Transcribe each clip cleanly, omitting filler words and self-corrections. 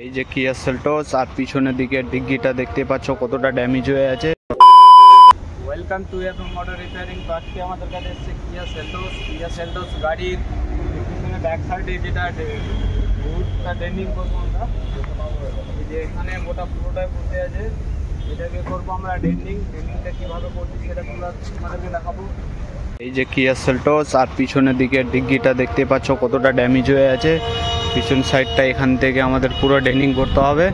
এই যে কিয়া সেলটোস আর পিছনের দিকে ডিগ্গিটা দেখতে পাচ্ছ কতটা ড্যামেজ হয়ে আছে। Welcome to FM motor repairing. তো আজকে আমাদের কাছে এসেছে কিয়া সেলটোস গাড়ির পিছনে ব্যাক সাইডে যেটা বুটটা ডেন্ডিং করবো আমরা, এই যে এখানে মোটা পুরোটাই বুঝতে আছে, এটাকে করবো আমরা ডেন্ডিংটা কীভাবে করছি সেটা তোমাদেরকে দেখাবো। এই যে কিয়া সেলটোস আর পিছনের দিকে ডিগ্গিটা দেখতে পাচ্ছ কতটা ড্যামেজ হয়ে আছে। পিছন সাইডটা এখান থেকে আমাদের পুরো ডেন্ডিং করতে হবে।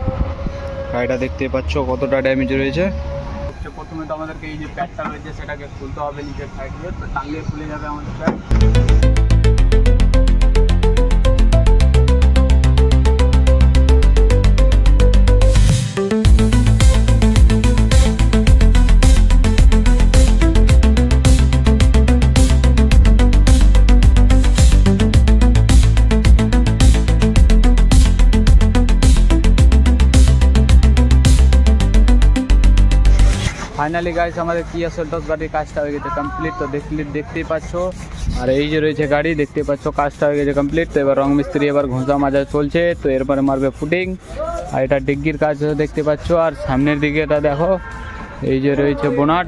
গাড়িটা দেখতে পাচ্ছ কতটা ড্যামেজ রয়েছে। প্রথমে তো আমাদেরকে এই যে প্যাডটা রয়েছে সেটাকে খুলতে হবে নিচের সাইড দিয়ে, তো টানলে খুলে যাবে আমাদের প্যাড। ফাইনালি গাইস আমাদের কিয়া সেলটোস গাড়ির কাজটা হয়ে গেছে কমপ্লিট। তো দেখতেই পাচ্ছ, আর এই যে রয়েছে গাড়ি দেখতে পাচ্ছ, কাজটা হয়ে গেছে কমপ্লিট। তো এবার রং মিস্ত্রি এবার ঘষা মাজা চলছে, তো এরপরে মারবে ফুটিং। আর এটা ডিগ্গির কাজ দেখতে পাচ্ছ, আর সামনের দিকে এটা দেখো এই যে রয়েছে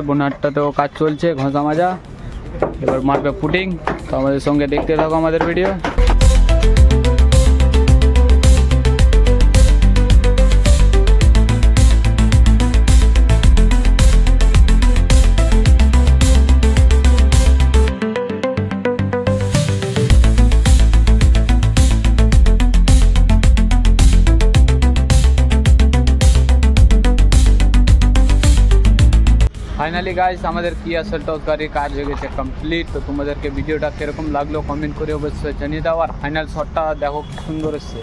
বোনাটটাতেও কাজ চলছে, ঘষা মাজা। এবার মারবে ফুটিং। তো আমাদের সঙ্গে দেখতে থাকো আমাদের ভিডিও। ফাইনালি গাইস আমাদের কিয়া সেলটোস গাড়ির কাজ হয়ে গেছে কমপ্লিট। তো তোমাদেরকে ভিডিওটা কিরকম লাগলো কমেন্ট করে অবশ্যই জানিয়ে দাও। আর ফাইনাল শটটা দেখো কি সুন্দর এসছে।